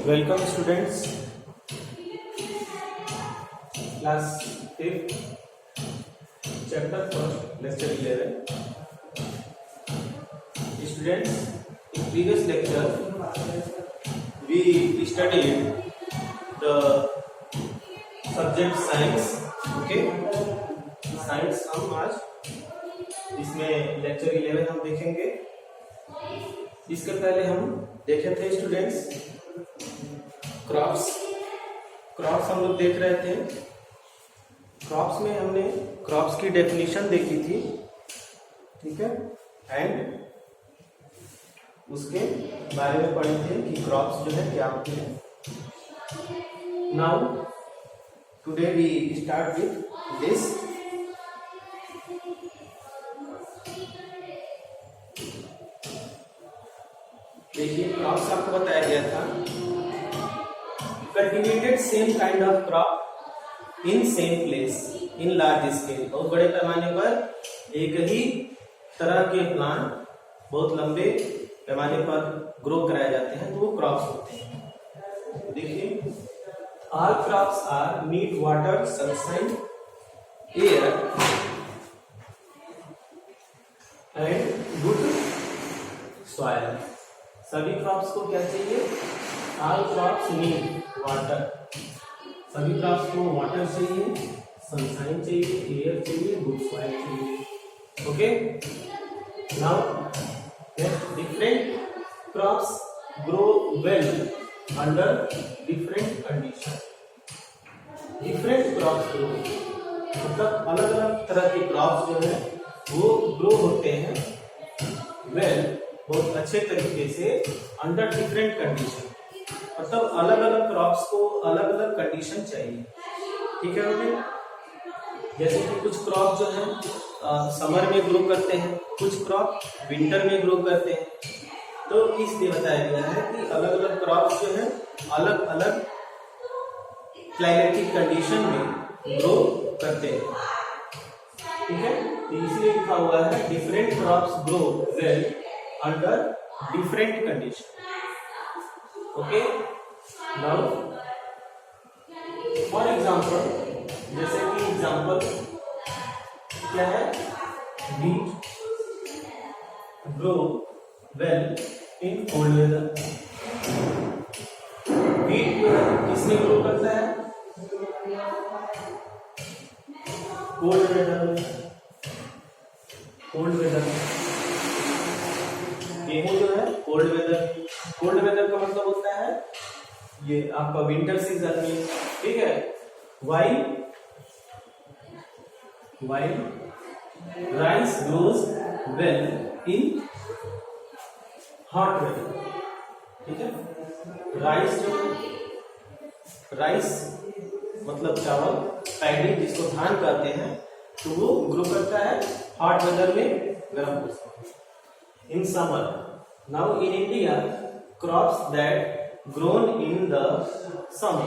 Welcome students, class 5th, chapter 1, lecture 11. Students, in previous lecture we studied the subject science. Okay, science हम आज इसमें lecture 11 हम देखेंगे. इसके पहले हम देखे थे स्टूडेंट्स क्रॉप्स हम लोग देख रहे थे. क्रॉप्स में हमने क्रॉप्स की डेफिनेशन देखी थी, ठीक है, एंड उसके बारे में पढ़े थे कि क्रॉप्स जो है क्या होते हैं. Now today we start with this. देखिए क्रॉप्स आपको बताया गया था. Cultivated same kind of crop in same place in large scale. बहुत बड़े पैमाने पर एक ही तरह के प्लांट बहुत लंबे पैमाने पर ग्रो कराए जाते हैं, तो वो क्रॉप्स होते हैं. देखिए all crops are need water, sunshine, air and good soil. सभी क्रॉप्स को क्या चाहिए? All crops need water. सभी क्रॉप्स को वाटर चाहिए, सनशाइन चाहिए, एयर चाहिए, गुड सॉइल चाहिए. Okay, now different crops grow well under different condition. Different crops grow मतलब अलग अलग तरह के क्रॉप्स जो है वो ग्रो होते हैं वेल, बहुत अच्छे तरीके से, अंडर डिफरेंट कंडीशन. मतलब अलग अलग क्रॉप्स को अलग अलग कंडीशन चाहिए, ठीक है बेटे. जैसे कि कुछ क्रॉप जो है समर में ग्रो करते हैं, कुछ क्रॉप विंटर में ग्रो करते हैं. तो इसलिए बताया गया है कि अलग अलग क्रॉप्स जो है अलग अलग क्लाइमेटिक कंडीशन में ग्रो करते हैं, ठीक है. तो इसलिए लिखा हुआ है different crops grow well under different condition. Okay, now for example, जैसे कि एग्जाम्पल क्या है? Beet grow well in cold weather. Beet जो है किसमें ग्रो करता है? कोल्ड वेदर में. कोल्ड वेदर में गेहूं जो है कोल्ड वेदर. कोल्ड वेदर का मतलब होता है ये आपका विंटर सीजन में, ठीक है. While rice grows well in hot weather, ठीक है. राइस जो राइस मतलब चावल, पैडी जिसको धान कहते हैं, तो वो ग्रो करता है हॉट वेदर में, गर्म मौसम. In summer, now in India, crops that grown in the summer.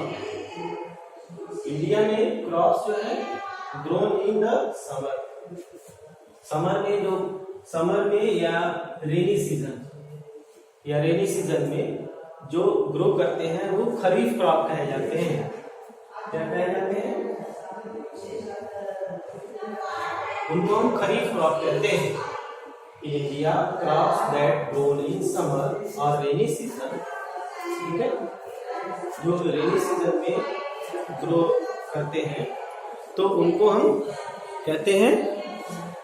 India में क्रॉप्स जो है grown in the summer. Summer में या रेनी सीजन में जो ग्रो करते हैं वो खरीफ क्रॉप कहे जाते हैं. क्या कहे जाते हैं? उनको हम खरीफ क्रॉप कहते हैं. In India, crops that grown in summer or rainy season, ठीक है, जो रेनी सीजन में ग्रो करते हैं तो उनको हम कहते हैं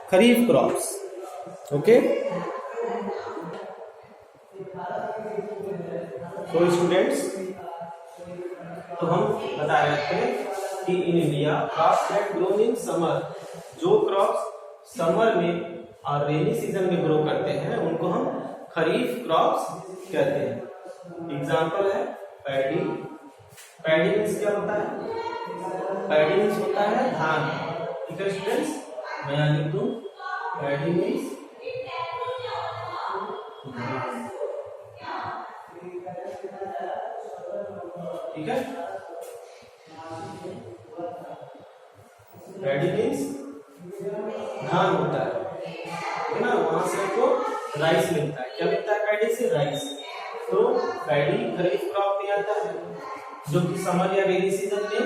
खरीफ क्रॉप्स. ओके, तो स्टूडेंट्स, तो हम बता रहे थे कि in India crops that grown in summer, जो क्रॉप्स समर में और रेनी सीजन में ग्रो करते हैं उनको हम खरीफ क्रॉप्स कहते हैं. एग्जाम्पल है पैडी. पैडी मीन्स क्या होता है? पैडी मीन्स होता है धान, ठीक है स्टूडेंट्स. मैं यहाँ लिख दूं पैडी मीन्स धान, ठीक है. पैडी मीन्स धान होता है ना. वहां से आपको राइस मिलता है. क्या मिलता है पैडी से? राइस. तो पैडी खरीफ क्रॉप में आता है जो कि समर या रेनी सीजन में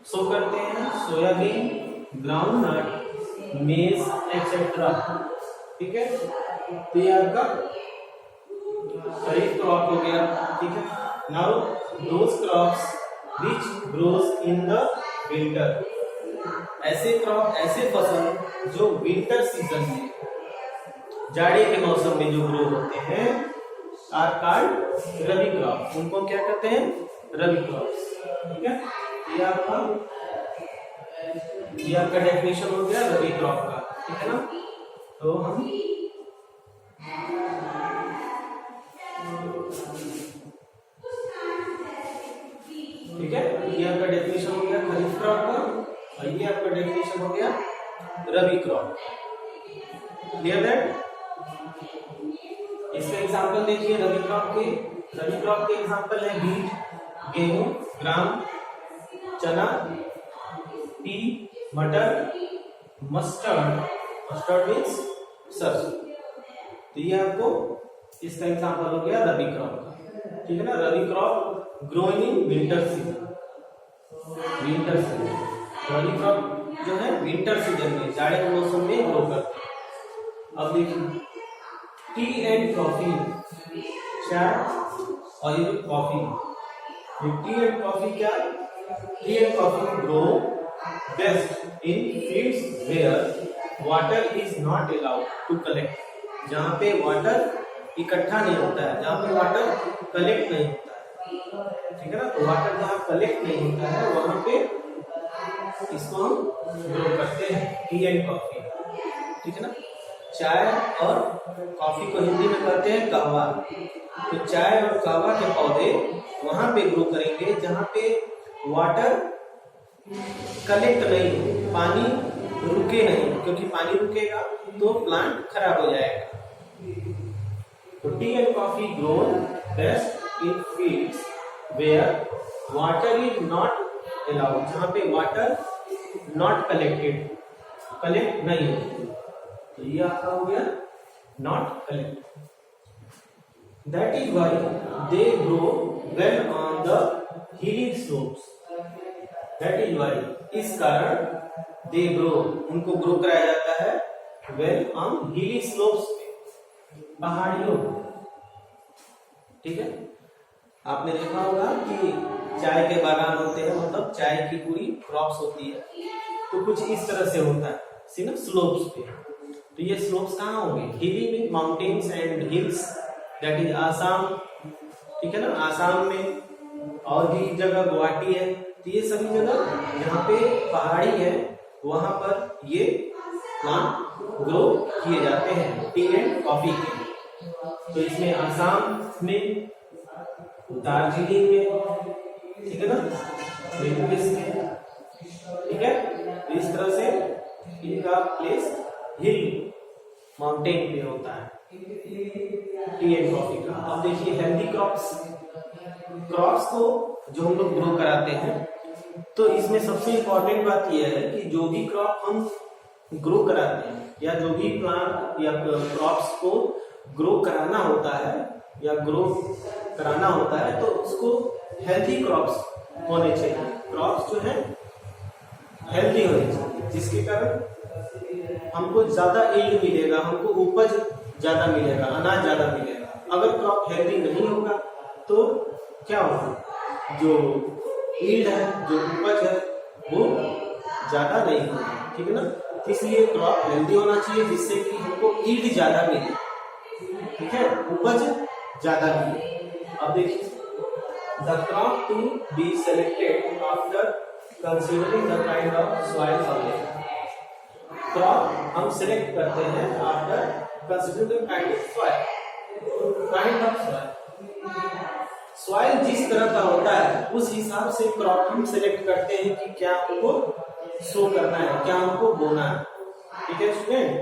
शो करते हैं। सोयाबीन, ग्राउंडनट, मेज एक्सेट्रा। ठीक है, तो ये आपका खरीफ क्रॉप हो गया। ठीक है, now those crops which grows in the winter, ऐसे क्रॉप, ऐसे फसल जो विंटर सीजन में, जाड़े के मौसम में जो ग्रो होते हैं, आर कॉल्ड रबी क्रॉप। उनको क्या कहते हैं? रबी क्रॉप्स। ठीक है, ये आपका डेफिनेशन हो गया रबी क्रॉप का। ठीक है ना, तो हम ठीक है, ये आपका डेफिनेशन हो गया खरीफ क्रॉप का और ये आपका डेफिनेशन हो गया रबी क्रॉप। Clear that? इसके एग्जांपल देखिए रबी क्रॉप के। रबी क्रॉप के एग्जांपल है व्हीट, गेहूं, ग्राम, चना, पी, मटर, मस्टर्ड, मस्टर्ड मीन्स सरसों। तो ये आपको इसका एग्जांपल हो गया रबी क्रॉप का। ठीक है ना, rabi crop growing in winter season. Winter season rabi crop जो है विंटर सीजन में, जाड़े के मौसम में ग्रो करते हैं। अब देखिए टी एंड कॉफी, चाय और ये कॉफी, टी एंड कॉफी क्या? Tea and coffee grow best in fields where water is not allowed to collect, जहाँ पे वाटर इकट्ठा नहीं होता है, जहाँ पे वाटर कलेक्ट नहीं होता है। ठीक है ना, तो वाटर जहाँ कलेक्ट नहीं होता है वहां पे इसको हम ग्रो करते हैं, टी एंड कॉफी। ठीक है ना, चाय और कॉफी को हिंदी में कहते हैं कहवा। तो चाय और कहवा के पौधे वहां पे ग्रो करेंगे जहां पे वाटर कलेक्ट नहीं हो, पानी रुके नहीं, क्योंकि पानी रुकेगा तो प्लांट खराब हो जाएगा। तो tea and coffee grow best in fields where water is not allowed, जहां पे वाटर नॉट कलेक्टेड, कलेक्ट नहीं होती। तो ये आपका हो गया not collect. That is why they grow well on the hilly slopes. That is why, इस कारण दे ग्रो, उनको ग्रो कराया जाता है वेल ऑन हिली स्लोप्स पे, पहाड़ियों। ठीक है, आपने देखा होगा कि चाय के बागान होते हैं, मतलब चाय की पूरी क्रॉप्स होती है, तो कुछ इस तरह से होता है, सी ना, स्लोप्स पे। तो ये स्लोप्स कहाँ होंगे? हिली में, mountains and hills, that is Assam. ठीक है ना, आसाम में और भी जगह गुवाहाटी है, तो ये सभी जगह जहाँ पे पहाड़ी है वहां पर ये प्लांट ग्रो किए जाते हैं टी एंड कॉफी के। तो इसमें आसाम में, दार्जिलिंग में, ठीक है ना, में, ठीक है, तो इस तरह से इनका प्लेस हिल, माउंटेन पे होता है टी एंड कॉफी का। अब देखिए हेल्दी क्रॉप्स, क्रॉप्स को जो हम लोग ग्रो कराते हैं, तो इसमें सबसे इम्पोर्टेंट बात यह है कि जो भी क्रॉप हम ग्रो कराते हैं या जो भी प्लांट या क्रॉप्स को ग्रो कराना होता है या ग्रो कराना होता है, तो उसको हेल्दी क्रॉप्स होने चाहिए। क्रॉप्स जो है हेल्दी होने चाहिए, जिसके कारण हमको ज्यादा यील्ड मिलेगा, हमको उपज ज्यादा मिलेगा, अनाज ज्यादा मिलेगा। अगर क्रॉप हेल्दी नहीं होगा तो क्या होगा? जो यील्ड है, जो उपज है, वो ज्यादा नहीं होगा। ठीक है ना, इसलिए क्रॉप हेल्दी होना चाहिए जिससे कि हमको यील्ड ज्यादा मिले। ठीक है, उपज ज्यादा मिले। अब देखिए the crop to be selected after considering the kind of soil available. Crop हम सिलेक्ट करते हैं after considering the kind of soil. Kind of soil, soil जिस तरह का होता है उस हिसाब से क्रॉप हम सिलेक्ट करते हैं कि क्या हमको सो करना है, क्या हमको बोना है। ठीक है स्टूडेंट,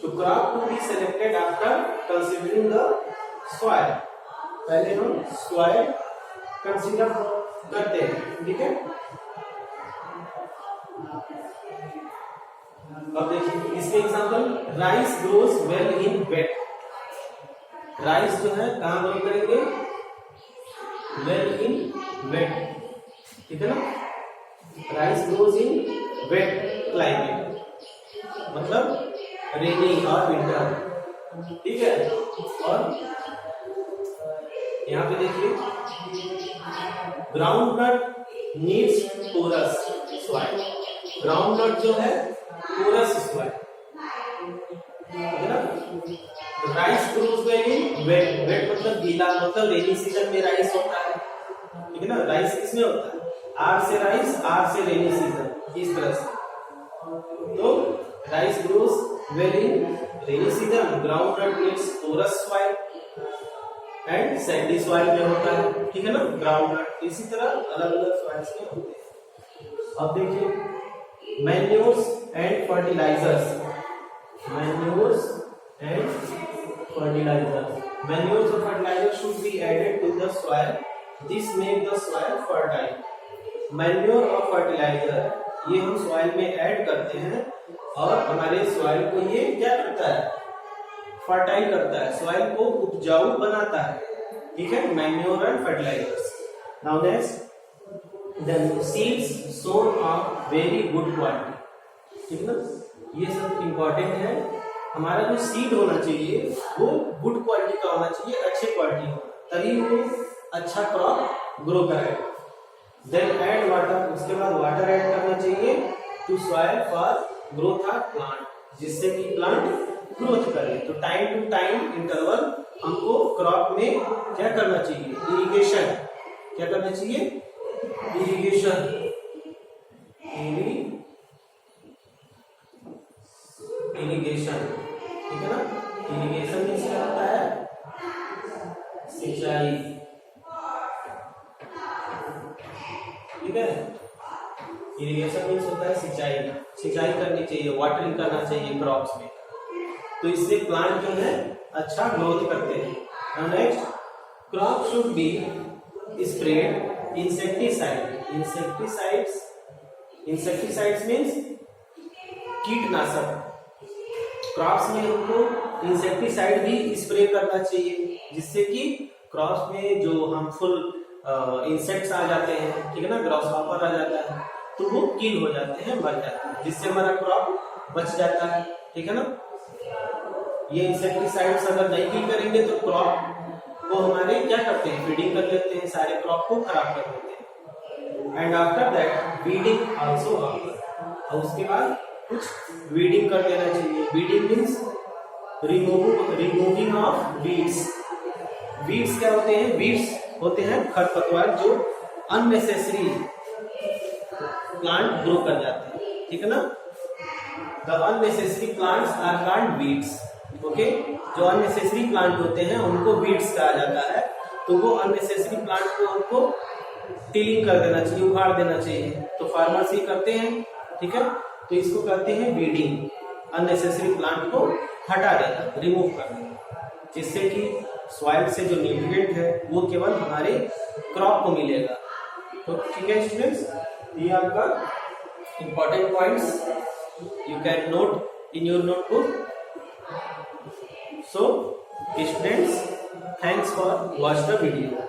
तो crop to be selected after considering the soil, पहले हम सॉइल कंसीडर करते हैं। ठीक है, अब देखिए इसके example, rice grows well in wet. Rice जो है कहाँ ग्रो करेंगे? वेल इन वेट, ठीक है ना। Rice grows in wet climate, मतलब रेनी और विंटर, ठीक है। और यहाँ पे देखिए groundnut needs porous soil, groundnut जो है पोरस सॉइल, ठीक है ना। Rice grows well in wet, wet मतलब गीला, मतलब रेनी सीजन में राइस होता है, ठीक है ना। राइस किसमें होता है, आर से राइस, आर से रेनी सीजन, इस तरह से। तो rice grows well in rainy season, groundnut needs porous soil and sandy soil में होता है, ठीक है ना ग्राउंडनट। इसी तरह अलग अलग सॉइल्स में होते हैं। अब देखिए manures and fertilisers, manures and fertilisers, manures और fertiliser should be added to the soil, this make the soil fertile. Manure और फर्टिलाइजर ये हम सॉइल में ऐड करते हैं और हमारे सॉइल को ये क्या करता है, फर्टाइल करता है, सॉइल को उपजाऊ बनाता है, ठीक है। Manure and fertilisers. Now next the seeds sown of very good quality, ठीक है ना। ये सब इंपॉर्टेंट है। हमारा जो सीड होना चाहिए वो गुड क्वालिटी का होना चाहिए, अच्छे क्वालिटी होना, तभी वो अच्छा क्रॉप ग्रो करेगा। देन ऐड वाटर, उसके बाद वाटर ऐड करना चाहिए to soil for growth of plant, जिससे कि प्लांट ग्रोथ करे। तो टाइम टू टाइम इंटरवल हमको क्रॉप में क्या करना चाहिए, इरिगेशन, क्या करना चाहिए, इरिगेशन, इरिगेशन, ठीक है ना। इरिगेशन में क्या होता है, सिंचाई, ठीक है। इरिगेशन मीन्स होता है सिंचाई, सिंचाई करनी चाहिए, वाटरिंग करना चाहिए क्रॉप्स में, तो इससे प्लांट जो है अच्छा ग्रोथ करते हैं। Next crop should be spread insecticide, insecticides, insecticides means कीटनाशक। क्रॉप्स में हमको इंसेक्टिसाइड भी स्प्रे करना चाहिए, जिससे कि क्रॉप्स में जो हार्मफुल इंसेक्ट्स आ जाते हैं, ठीक है ना, ग्रासहॉपर आ जाता है, तो वो किल हो जाते हैं, मर जाते हैं, जिससे हमारा क्रॉप बच जाता है, ठीक है ना। ये इंसेक्टिसाइड्स अगर नहीं किल करेंगे तो क्रॉप को हमारे क्या करते हैं, फीडिंग कर लेते हैं, सारे क्रॉप को खराब कर देते हैं। And after that weeding also, और उसके बाद कुछ वीडिंग कर देना चाहिए। Weeding means removing of weeds. Weeds क्या होते हैं, वीड्स होते हैं खरपतवार जो अननेसेसरी प्लांट ग्रो कर जाते हैं, ठीक है ना। The unnecessary plants are called weeds, okay. जो अननेसेसरी प्लांट होते हैं उनको वीड्स कहा जाता है। तो वो अननेसेसरी प्लांट को हमको टिलिंग कर देना चाहिए, उखाड़ देना चाहिए। तो फार्मर्स ये करते हैं, ठीक है। तो इसको कहते हैं वीडिंग, अननेसेसरी प्लांट को हटा देना, रिमूव कर देना, जिससे कि सॉइल से जो न्यूट्रिएंट है वो केवल हमारे क्रॉप को मिलेगा। तो ठीक है स्टूडेंट्स, ये आपका important points you can note in your notebook. So students, thanks for watch the video.